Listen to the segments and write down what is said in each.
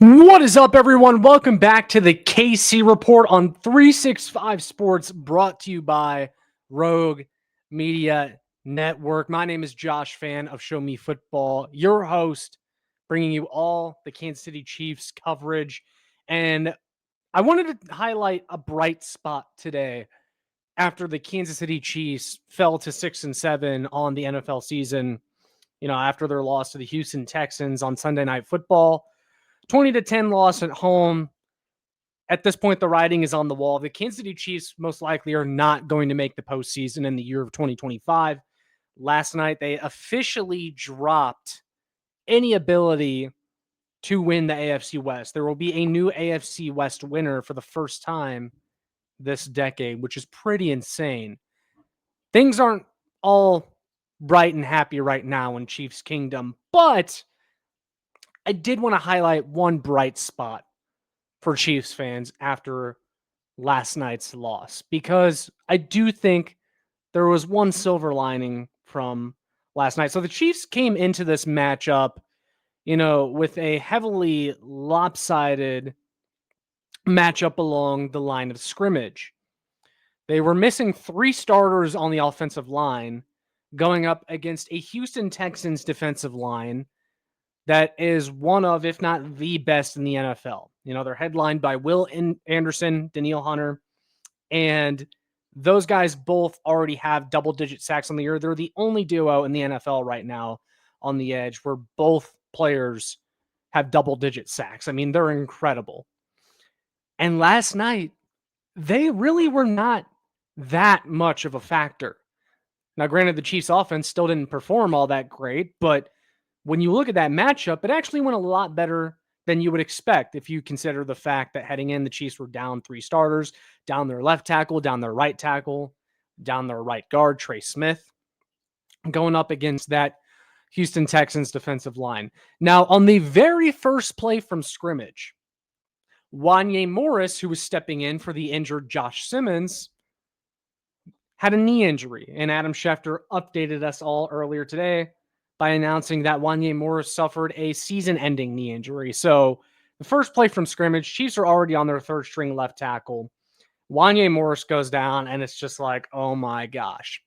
What is up, everyone? Welcome back to the KC Report on 365 Sports, brought to you by Rogue Media Network. My name is Josh Fann of Show Me Football, your host, bringing you all the Kansas City Chiefs coverage. And I wanted to highlight a bright spot today after the Kansas City Chiefs fell to 6-7 on the NFL season, after their loss to the Houston Texans on Sunday Night Football. 20-10 loss at home. At this point, the writing is on the wall. The Kansas City Chiefs most likely are not going to make the postseason in the year of 2025. Last night, they officially dropped any ability to win the AFC West. There will be a new AFC West winner for the first time this decade, which is pretty insane. Things aren't all bright and happy right now in Chiefs Kingdom, but I did want to highlight one bright spot for Chiefs fans after last night's loss, because I do think there was one silver lining from last night. So the Chiefs came into this matchup, with a heavily lopsided matchup along the line of scrimmage. They were missing 3 starters on the offensive line going up against a Houston Texans defensive line that is one of, if not the best in the NFL. They're headlined by Will Anderson, Danielle Hunter, and those guys both already have double-digit sacks on the year. They're the only duo in the NFL right now on the edge where both players have double-digit sacks. I mean, they're incredible. And last night, they really were not that much of a factor. Now, granted, the Chiefs' offense still didn't perform all that great, but when you look at that matchup, it actually went a lot better than you would expect if you consider the fact that heading in, the Chiefs were down 3 starters, down their left tackle, down their right tackle, down their right guard, Trey Smith, going up against that Houston Texans defensive line. Now, on the very first play from scrimmage, Wanye Morris, who was stepping in for the injured Josh Simmons, had a knee injury, and Adam Schefter updated us all earlier today by announcing that Wanye Morris suffered a season-ending knee injury. So the first play from scrimmage, Chiefs are already on their third-string left tackle. Wanye Morris goes down, and it's just like, oh my gosh.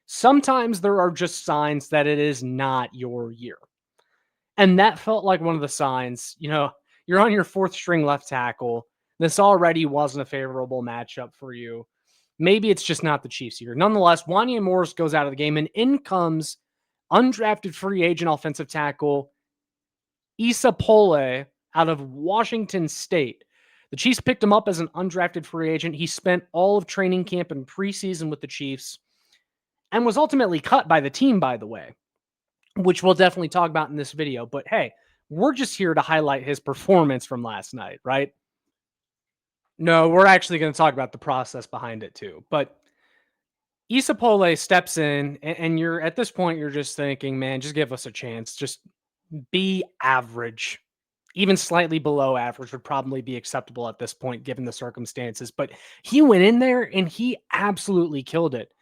Sometimes there are just signs that it is not your year. And that felt like one of the signs. You're on your 4th-string left tackle. This already wasn't a favorable matchup for you. Maybe it's just not the Chiefs' year. Nonetheless, Wanye Morris goes out of the game, and in comes undrafted free agent offensive tackle Issa Pole out of Washington State. The Chiefs picked him up as an undrafted free agent. He spent all of training camp and preseason with the Chiefs and was ultimately cut by the team, by the way, which we'll definitely talk about in this video. But hey, we're just here to highlight his performance from last night, right? No, we're actually going to talk about the process behind it too. But Issa Pole steps in, and you're at this point, you're just thinking, man, just give us a chance. Just be average. Even slightly below average would probably be acceptable at this point, given the circumstances. But he went in there and he absolutely killed it,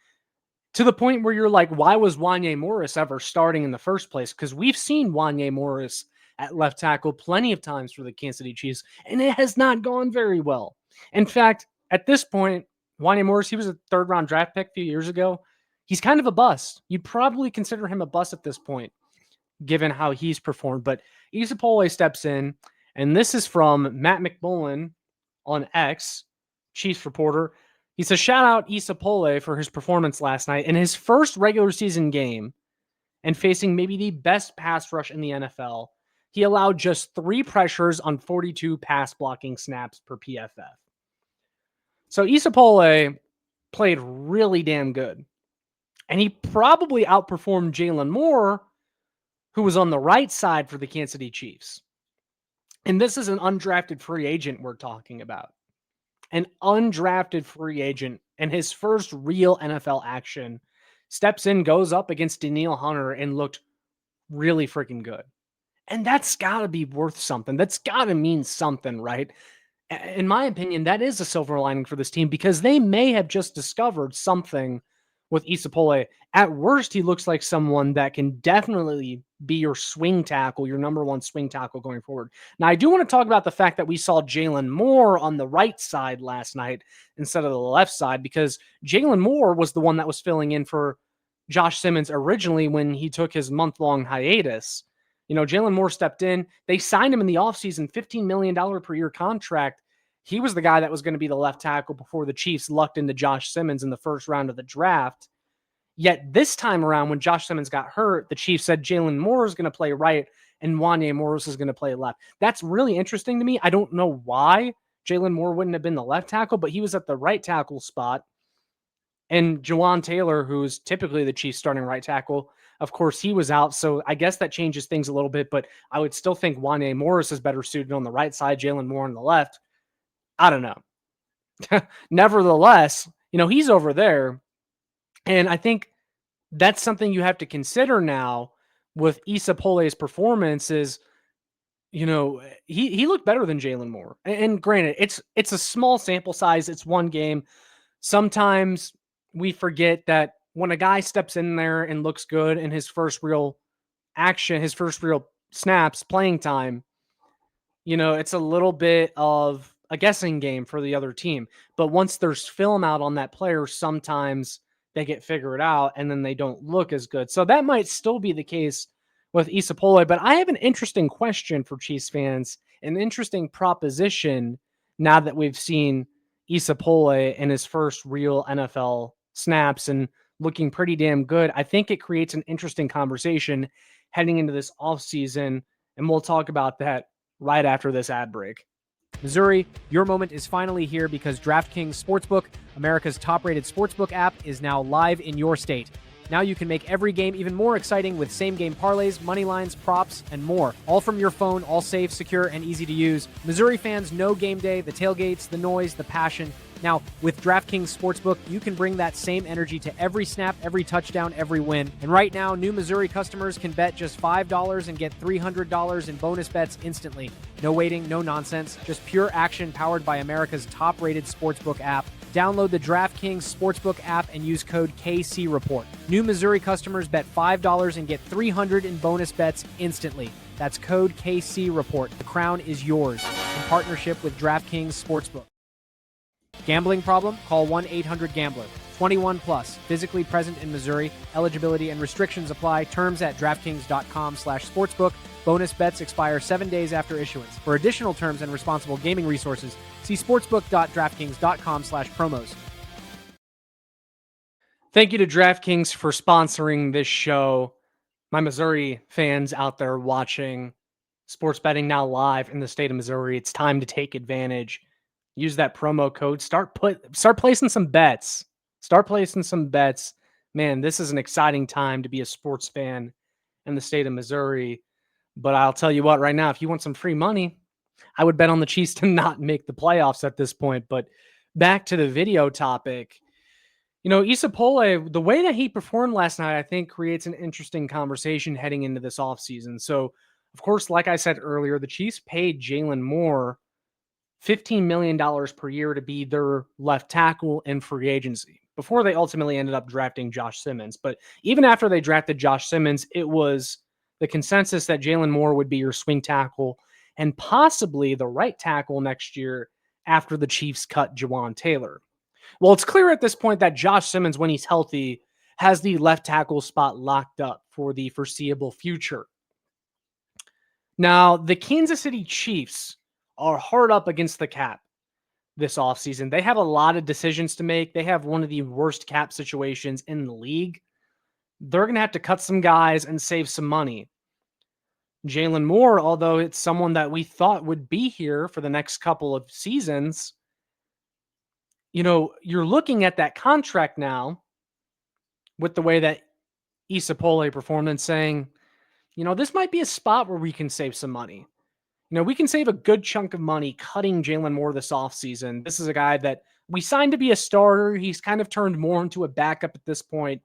to the point where you're like, why was Wanye Morris ever starting in the first place? Because we've seen Wanye Morris at left tackle plenty of times for the Kansas City Chiefs, and it has not gone very well. In fact, at this point, Wanye Morris, he was a 3rd-round draft pick a few years ago. He's kind of a bust. You'd probably consider him a bust at this point, given how he's performed. But Issa Pole steps in, and this is from Matt McMullen on X, Chiefs reporter. He says, shout out Issa Pole for his performance last night in his first regular season game and facing maybe the best pass rush in the NFL. He allowed just 3 pressures on 42 pass blocking snaps per PFF. So Issa Pole played really damn good. And he probably outperformed Jalen Moore, who was on the right side for the Kansas City Chiefs. And this is an undrafted free agent we're talking about. An undrafted free agent, and his first real NFL action, steps in, goes up against Danielle Hunter, and looked really freaking good. And that's got to be worth something. That's got to mean something, right? In my opinion, that is a silver lining for this team, because they may have just discovered something with Isapole. At worst, he looks like someone that can definitely be your swing tackle, your number one swing tackle going forward. Now, I do want to talk about the fact that we saw Jalen Moore on the right side last night instead of the left side, because Jalen Moore was the one that was filling in for Josh Simmons originally when he took his month-long hiatus. Jalen Moore stepped in. They signed him in the offseason, $15 million per year contract. He was the guy that was going to be the left tackle before the Chiefs lucked into Josh Simmons in the first round of the draft. Yet this time around, when Josh Simmons got hurt, the Chiefs said Jalen Moore is going to play right and Wanya Morris is going to play left. That's really interesting to me. I don't know why Jalen Moore wouldn't have been the left tackle, but he was at the right tackle spot. And Jawan Taylor, who's typically the Chiefs starting right tackle, of course, he was out. So I guess that changes things a little bit, but I would still think Wanya Morris is better suited on the right side, Jalen Moore on the left. I don't know. Nevertheless, he's over there. And I think that's something you have to consider now with Isapole's performance is, he looked better than Jalen Moore. And granted, it's a small sample size. It's one game. Sometimes we forget that when a guy steps in there and looks good in his first real action, his first real snaps, playing time, it's a little bit of a guessing game for the other team. But once there's film out on that player, sometimes they get figured out and then they don't look as good. So that might still be the case with Isapole. But I have an interesting question for Chiefs fans, an interesting proposition now that we've seen Isapole in his first real NFL snaps and looking pretty damn good. I think it creates an interesting conversation heading into this offseason, and we'll talk about that right after this ad break. Missouri, your moment is finally here because DraftKings Sportsbook, America's top-rated sportsbook app, is now live in your state. Now you can make every game even more exciting with same-game parlays, money lines, props, and more. All from your phone, all safe, secure, and easy to use. Missouri fans know game day, the tailgates, the noise, the passion. Now, with DraftKings Sportsbook, you can bring that same energy to every snap, every touchdown, every win. And right now, new Missouri customers can bet just $5 and get $300 in bonus bets instantly. No waiting, no nonsense, just pure action powered by America's top-rated sportsbook app. Download the DraftKings Sportsbook app and use code KCReport. New Missouri customers bet $5 and get $300 in bonus bets instantly. That's code KCReport. The crown is yours in partnership with DraftKings Sportsbook. Gambling problem? Call 1-800-GAMBLER. 21 plus. Physically present in Missouri. Eligibility and restrictions apply. Terms at DraftKings.com/sportsbook. Bonus bets expire 7 days after issuance. For additional terms and responsible gaming resources, see sportsbook.draftkings.com/promos. Thank you to DraftKings for sponsoring this show. My Missouri fans out there watching sports betting now live in the state of Missouri, it's time to take advantage. Use that promo code. Start placing some bets. Start placing some bets. Man, this is an exciting time to be a sports fan in the state of Missouri. But I'll tell you what, right now, if you want some free money, I would bet on the Chiefs to not make the playoffs at this point. But back to the video topic. Isapole, the way that he performed last night, I think creates an interesting conversation heading into this offseason. So, of course, like I said earlier, the Chiefs paid Jalen Moore $15 million per year to be their left tackle in free agency before they ultimately ended up drafting Josh Simmons. But even after they drafted Josh Simmons, it was the consensus that Jalen Moore would be your swing tackle and possibly the right tackle next year after the Chiefs cut Jawan Taylor. Well, it's clear at this point that Josh Simmons, when he's healthy, has the left tackle spot locked up for the foreseeable future. Now, the Kansas City Chiefs are hard up against the cap this offseason. They have a lot of decisions to make. They have one of the worst cap situations in the league. They're going to have to cut some guys and save some money. Jalen Moore, although it's someone that we thought would be here for the next couple of seasons, you're looking at that contract now with the way that Isapole performed and saying, this might be a spot where we can save some money. We can save a good chunk of money cutting Jalen Moore this offseason. This is a guy that we signed to be a starter. He's kind of turned more into a backup at this point.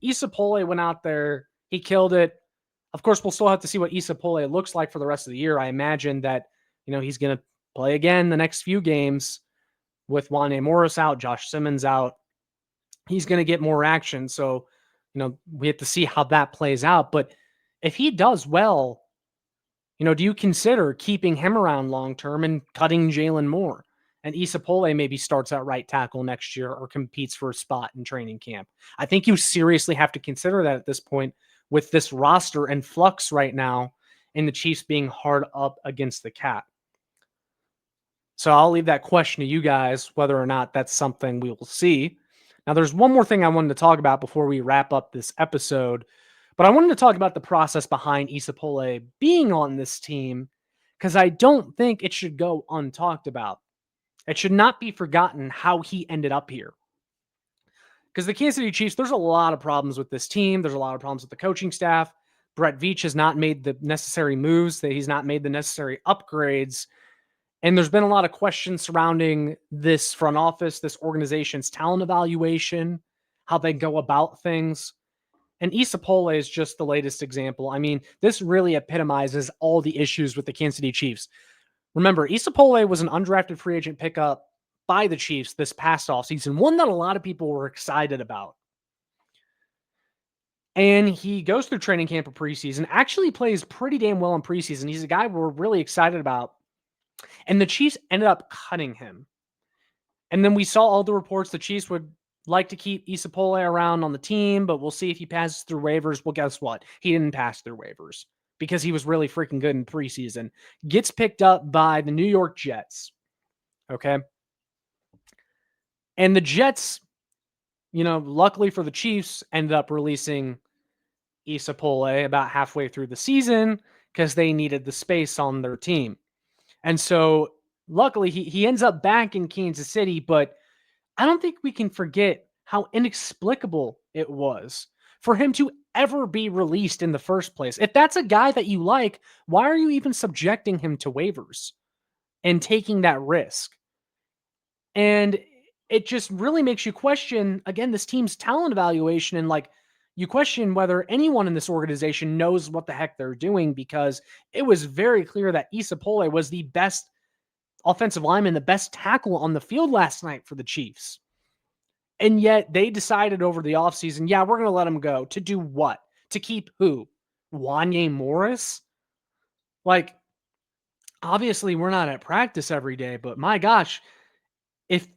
Isapole went out there. He killed it. Of course, we'll still have to see what Isapole looks like for the rest of the year. I imagine that, he's going to play again the next few games with Wanya Morris out, Josh Simmons out. he's going to get more action. So, we have to see how that plays out. But if he does well, do you consider keeping him around long term and cutting Jalen Moore? And Isapole maybe starts at right tackle next year or competes for a spot in training camp. I think you seriously have to consider that at this point with this roster in flux right now and the Chiefs being hard up against the cap. So I'll leave that question to you guys, whether or not that's something we will see. Now, there's one more thing I wanted to talk about before we wrap up this episode, but I wanted to talk about the process behind Isapole being on this team because I don't think it should go untalked about. It should not be forgotten how he ended up here. Because the Kansas City Chiefs, there's a lot of problems with this team. There's a lot of problems with the coaching staff. Brett Veach has not made the necessary moves, that he's not made the necessary upgrades. And there's been a lot of questions surrounding this front office, this organization's talent evaluation, how they go about things. And Isapole is just the latest example. I mean, this really epitomizes all the issues with the Kansas City Chiefs. Remember, Isapole was an undrafted free agent pickup by the Chiefs this past offseason, one that a lot of people were excited about. And he goes through training camp or preseason, actually plays pretty damn well in preseason. He's a guy we're really excited about. And the Chiefs ended up cutting him. And then we saw all the reports the Chiefs would like to keep Isapole around on the team, but we'll see if he passes through waivers. Well, guess what? He didn't pass through waivers because he was really freaking good in preseason. Gets picked up by the New York Jets. Okay. And the Jets, luckily for the Chiefs, ended up releasing Isapole about halfway through the season because they needed the space on their team. And so luckily he ends up back in Kansas City, but I don't think we can forget how inexplicable it was for him to ever be released in the first place. If that's a guy that you like, why are you even subjecting him to waivers and taking that risk? And it just really makes you question, again, this team's talent evaluation. And you question whether anyone in this organization knows what the heck they're doing, because it was very clear that Isapole was the best offensive lineman, the best tackle on the field last night for the Chiefs. And yet they decided over the offseason, yeah, we're going to let him go. To do what? To keep who? Wanye Morris? Obviously we're not at practice every day, but my gosh, if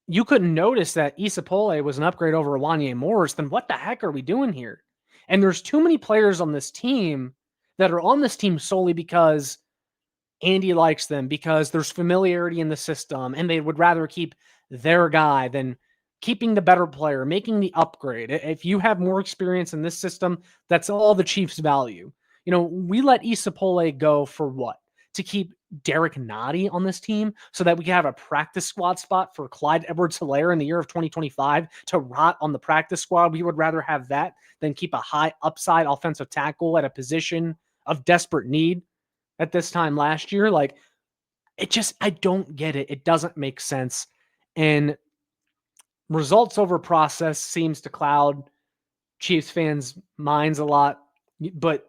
you couldn't notice that Isapole was an upgrade over Wanye Morris, then what the heck are we doing here? And there's too many players on this team that are on this team solely because Andy likes them, because there's familiarity in the system, and they would rather keep their guy than keeping the better player, making the upgrade. If you have more experience in this system, that's all the Chiefs value. We let Isapole go for what? To keep Derek Nottie on this team so that we can have a practice squad spot for Clyde Edwards-Helaire in the year of 2025 to rot on the practice squad. We would rather have that than keep a high upside offensive tackle at a position of desperate need at this time last year. I don't get it. It doesn't make sense. And results over process seems to cloud Chiefs fans' minds a lot. But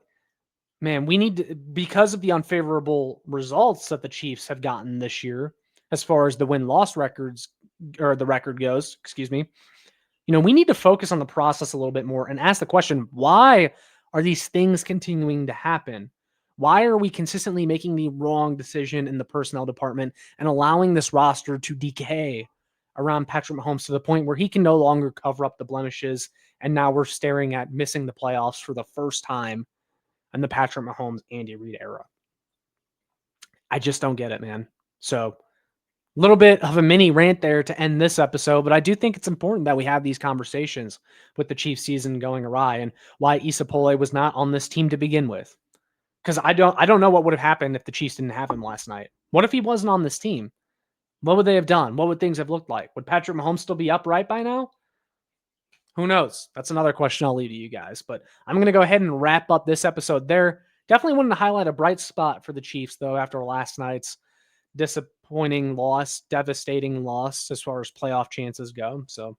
man, we need to, because of the unfavorable results that the Chiefs have gotten this year, as far as the win-loss records or the record goes, we need to focus on the process a little bit more and ask the question, why are these things continuing to happen? Why are we consistently making the wrong decision in the personnel department and allowing this roster to decay around Patrick Mahomes to the point where he can no longer cover up the blemishes? And now we're staring at missing the playoffs for the first time in the Patrick Mahomes, Andy Reid era. I just don't get it, man. So a little bit of a mini rant there to end this episode, but I do think it's important that we have these conversations with the Chiefs season going awry and why Isapole was not on this team to begin with. Because I don't know what would have happened if the Chiefs didn't have him last night. What if he wasn't on this team? What would they have done? What would things have looked like? Would Patrick Mahomes still be upright by now? Who knows? That's another question I'll leave to you guys. But I'm going to go ahead and wrap up this episode there. Definitely wanted to highlight a bright spot for the Chiefs, though, after last night's disappointing loss, devastating loss as far as playoff chances go. So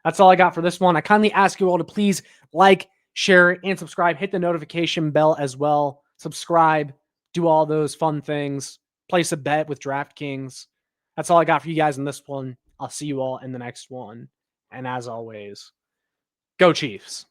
that's all I got for this one. I kindly ask you all to please like, share, and subscribe. Hit the notification bell as well. Subscribe, do all those fun things, place a bet with DraftKings. That's all I got for you guys in this one. I'll see you all in the next one. And as always, go Chiefs.